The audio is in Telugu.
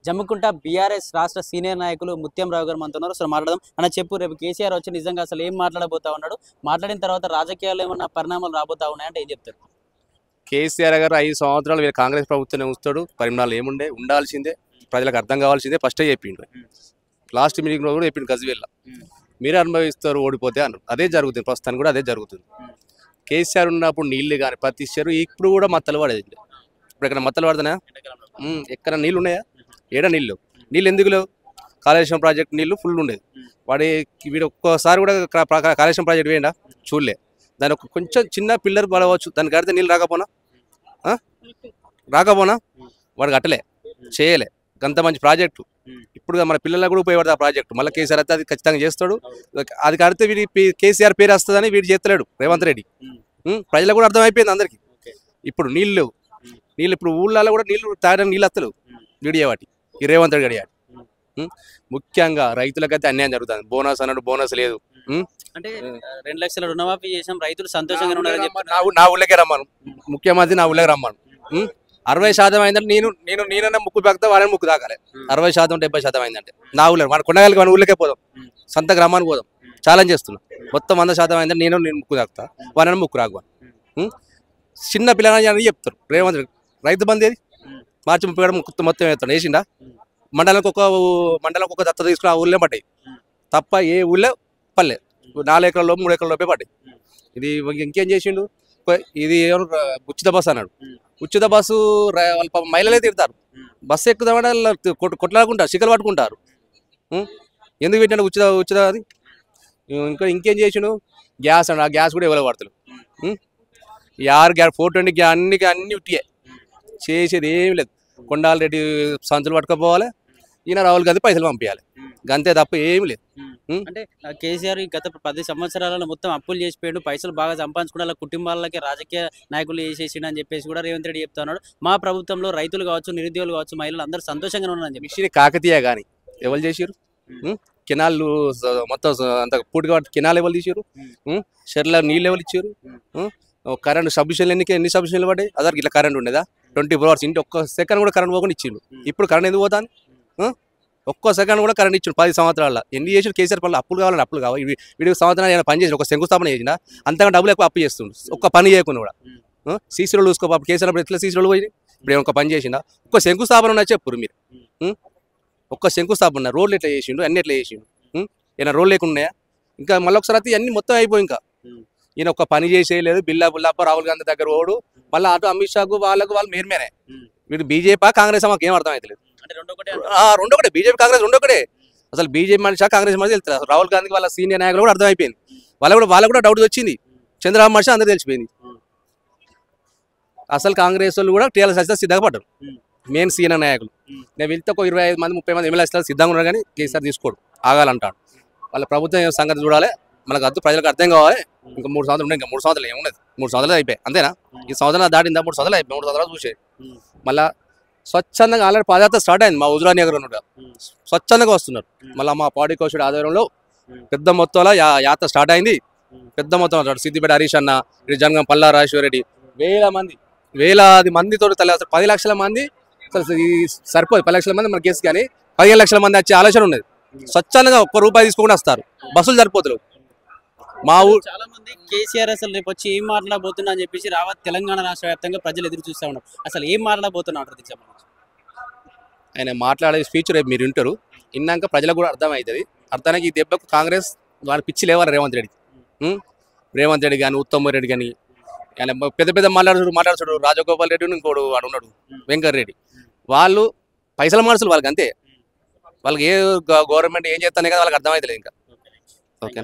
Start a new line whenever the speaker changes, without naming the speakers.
జమ్మికుంట బీఆర్ఎస్ రాష్ట్ర సీనియర్ నాయకులు ముత్యం రావు గారు మనతో ఉన్నారు. అసలు మాట్లాడదాం అన్న. చెప్పు, రేపు కేసీఆర్ వచ్చి నిజంగా అసలు ఏం మాట్లాడబోతా ఉన్నాడు, మాట్లాడిన తర్వాత రాజకీయాల్లో ఏమన్నా పరిణామాలు రాబోతా ఉన్నాయంటే ఏం చెప్తారు?
కేసీఆర్ గారు 5 సంవత్సరాలు వీళ్ళు కాంగ్రెస్ ప్రభుత్వం ఉంచుతాడు. పరిణామాలు ఏముండే ఉండాల్సిందే, ప్రజలకు అర్థం కావాల్సిందే ఫస్టే చెప్పిండు. లాస్ట్ మీటింగ్లో కూడా చెప్పిండు గజ్వేల్. మీరే అనుభవిస్తారు ఓడిపోతే అన్నారు. అదే జరుగుతుంది, ప్రస్తుతానికి కూడా అదే జరుగుతుంది. కేసీఆర్ ఉన్నప్పుడు నీళ్లు కానీ ప్రతి ఇచ్చారు. ఇప్పుడు కూడా మత్తలు పడేది. ఇప్పుడు ఎక్కడ మత్తలు పడుతున్నా? ఎక్కడ నీళ్ళు ఉన్నాయా? ఏడ నీళ్ళు ఎందుకు లేవు? కాళేశ్వరం ప్రాజెక్ట్ నీళ్లు ఫుల్ ఉండేది. వీడు ఒక్కసారి కూడా కాళేశ్వరం ప్రాజెక్ట్ వేయండా చూడలే. దాని ఒక కొంచెం చిన్న పిల్లర్ పడవచ్చు, దానికి కడితే నీళ్ళు రాకపోనా వాడు కట్టలే, చేయలే. అంత మంచి ప్రాజెక్టు. ఇప్పుడు మన పిల్లలకు కూడా ఉపయోగపడుతుంది ఆ ప్రాజెక్టు. మళ్ళీ కేసీఆర్ అయితే అది ఖచ్చితంగా చేస్తాడు. అది కడితే వీడి కేసీఆర్ పేరు వస్తుందని వీడు చేస్తలేడు రేవంత్ రెడ్డి. ప్రజలకు కూడా అర్థమైపోయింది అందరికీ. ఇప్పుడు నీళ్ళు ఇప్పుడు ఊళ్ళలో కూడా నీళ్లు తాగడానికి నీళ్ళు వస్తలేవు వీడియో వాటి ఈ రేవంత్ రెడ్డి గడియాడు. ముఖ్యంగా రైతులకైతే అన్యాయం జరుగుతుంది. బోనస్ అన్నాడు, బోనస్ లేదు.
అంటే 2 లక్షల రుణమాఫీ చేసాం, రైతులు సంతోషంగా ఉన్నారని
నా ఊళ్ళకే రమ్మాను, ముఖ్యమంత్రి నా ఊళ్ళకి రమ్మాను. 60% అయిందంటే నేనన్నా ముక్కు పెడతా, వాళ్ళని ముక్కు తాకాలి. 60% 70% అయిందంటే నా ఊళ్ళో మన కొండగలికి మన ఊళ్ళకే పోదాం, సొంత గ్రామానికి పోదాం. ఛాలెంజ్ చేస్తున్నా. మొత్తం 100% అయిందంటే నేను ముక్కు తాకుతా, వాళ్ళని ముక్కు రాకు. చిన్న పిల్లలని చెప్తారు రేవంత్ రెడ్డి. రైతు బంధు ఏది? మార్చి 30 మొత్తం వేస్తాడు. వేసిండా? మండలానికి ఒక దత్త తీసుకుని ఆ ఊళ్ళో పడ్డాయి తప్ప ఏ ఊళ్ళో పర్లేదు. 4 ఎకరాల లోపు 3 ఎకరాల లోపే పడ్డాయి. ఇది ఇంకేం చేసిండు? ఇది ఉచిత బస్సు అన్నాడు. ఉచిత బస్సు వాళ్ళ మహిళలే తిడతారు. బస్సు ఎక్కుదామంటే కొట్లాడుకుంటారు, చిక్కలు పట్టుకుంటారు. ఎందుకు పెట్టాడు ఉచిత అది? ఇంకేం చేసిండు? గ్యాస్ అన్నాడు. ఆ గ్యాస్ కూడా ఎవరో పడతారు. 420 అన్ని ఉట్టియే, చేసేది ఏమి లేదు. కొండాల రెడ్డి సంచులు పట్టుకపోవాలి, ఈయన రాహుల్ గాంధీ పైసలు పంపించాలి, అంతే తప్ప ఏమి లేదు.
అంటే కేసీఆర్ గత 10 సంవత్సరాలలో మొత్తం అప్పులు చేసిపోయాడు, పైసలు బాగా సంపాదించుకున్న కుటుంబాలకి రాజకీయ నాయకులు చేసేసిండు అని చెప్పేసి కూడా రేవంత్ రెడ్డి చెప్తా ఉన్నాడు. మా ప్రభుత్వంలో రైతులు కావచ్చు, నిరుద్యోగులు కావచ్చు, మహిళలు అందరూ సంతోషంగా ఉన్నారని చెప్పి.
మిషన్ కాకతీయ కానీ ఎవరు చేసారు? కెనాళ్ళు మొత్తం అంత పూటి కాబట్టి కెనాల్ ఎవరు తీసారు? షెర్ల నీళ్ళు ఎవరు ఇచ్చారు? కరెంట్ సబ్సిడీలు ఎన్ని సబ్సిడీలు పడ్డాయి? అదరికి ఇట్లా కరెంట్ ఉండేదా? 24 hours ఇంటి ఒక్క సెకండ్ కూడా కరెంట్ పోకుండా ఇచ్చిండు. ఇప్పుడు కరెంట్ ఎందుకు పోతాను? ఒక్క సెకండ్ కూడా కరెంట్ ఇచ్చిండు 10 సంవత్సరాల. ఎన్ని చేసిన కేసీఆర్ పనులు? అప్పులు కావాలని అప్పులు కావాలి. వీడికి సంవత్సరాలు ఏమైనా పని చేసి ఒక శంకుస్థాపన చేసినా అంతగా డబ్బులు ఎక్కువ అప్పు చేస్తుండు. ఒక్క పని చేయకుండా కూడా. సీసీ రోడ్లు చూసుకో. అప్పుడు కేసీఆర్ అప్పుడు ఎట్లా సీసీ రోడ్లు పోయి ఇప్పుడు ఏమొక పని చేసిందా? ఒక్క శంకుస్థాపన ఉన్నా చెప్పురు మీరు. ఒక్క శంకుస్థాపన ఉన్నా. రోడ్లు ఎట్లా చేసిండు? అన్ని ఎట్లా చేసిండు? ఏమైనా రోడ్లు లేకున్నాయా? ఇంకా మళ్ళీ ఒకసారి అయితే అన్ని మొత్తం అయిపోయి ఇంకా ఈయన ఒక్క పని చేసేయలేదు. బిల్లాప రాహుల్ గాంధీ దగ్గర ఓడు, మళ్ళీ అటు అమిత్ షాకు వాళ్ళు మేరమేనే. వీడు బీజేపీ కాంగ్రెస్ మాకు ఏం అర్థం అవుతలేదు. రెండొకటే బీజేపీ కాంగ్రెస్ రెండొకటే. అసలు బీజేపీ మనిషి కాంగ్రెస్ మనిషి వెళ్తారు. రాహుల్ గాంధీకి వాళ్ళ సీనియర్ నాయకులు కూడా అర్థమైపోయింది. వాళ్ళకు కూడా డౌట్ వచ్చింది. చంద్రబాబు మనిషి అందరూ తెలిసిపోయింది. అసలు కాంగ్రెస్ వాళ్ళు కూడా టీఆర్ఎస్ అయితే సిద్ధంగా పడ్డారు. మెయిన్ సీనియర్ నాయకులు. నేను వెళ్తే ఒక 25 మంది 30 మంది ఎమ్మెల్యేలు సిద్ధంగా ఉన్నారు, కానీ కేసీఆర్ తీసుకోడు, ఆగాలంటాడు. వాళ్ళ ప్రభుత్వం సంగతి చూడాలి, మనకు ప్రజలకు అర్థం కావాలి. ఇంకా 3 సంవత్సరాలు ఉన్నాయి. ఇంకా 3 సంవత్సరాలు ఏమున్నది? 3 సంవత్సరాలు అయిపోయాయి అంతేనా? ఈ సంవత్సరం దాటిందా? 3 సంవత్సరాలు అయిపోయి 3 సంవత్సరాలు చూసే మళ్ళీ స్వచ్ఛందంగా ఆల్రెడీ పాదయాత్ర స్టార్ట్ అయింది. మా హుజురా నగర్ స్వచ్ఛందంగా వస్తున్నారు. మళ్ళీ మా పాడి కోశుడి ఆధ్వర్యంలో పెద్ద మొత్తంలో యాత్ర స్టార్ట్ అయింది. పెద్ద మొత్తం సిద్దిపేట హరీష్ అన్న, జనగం పల్లా రాజేశ్వరరెడ్డి, వేలాది మందితో 10 లక్షల మంది. సరిపోదు 10 లక్షల మంది మన కేసు, కానీ 15 లక్షల మంది వచ్చే ఆలోచన ఉన్నది. స్వచ్ఛందంగా ₹1 తీసుకుని వస్తారు. బస్సులు సరిపోతులు. మా ఊరు
చాలా మంది కేసీఆర్ అసలు రేపు వచ్చి ఏం మాట్లాడబోతున్నా అని చెప్పేసి తెలంగాణ రాష్ట్ర వ్యాప్తంగా ప్రజలు ఎదురు చూస్తూ ఉన్నారు. అసలు ఏం మాట్లాడబోతున్నారు?
ఆయన మాట్లాడే స్పీచ్ రేపు మీరు వింటారు. విన్నాక ప్రజలకు కూడా అర్థమవుతుంది. అర్థానికి ఈ దెబ్బకు కాంగ్రెస్ వాడి పిచ్చి లేవాలి. రేవంత్ రెడ్డి కానీ, ఉత్తమ్ రెడ్డి కానీ, ఆయన పెద్ద మాట్లాడుతాడు. రాజగోపాల్ రెడ్డి ఇంకోడు వాడు ఉన్నాడు, వెంకటరెడ్డి. వాళ్ళు పైసల మనసులు వాళ్ళకి అంతే. వాళ్ళకి ఏ గవర్నమెంట్ ఏం చేస్తానే కదా వాళ్ళకి అర్థమవుతలేదు ఇంకా. ఓకే.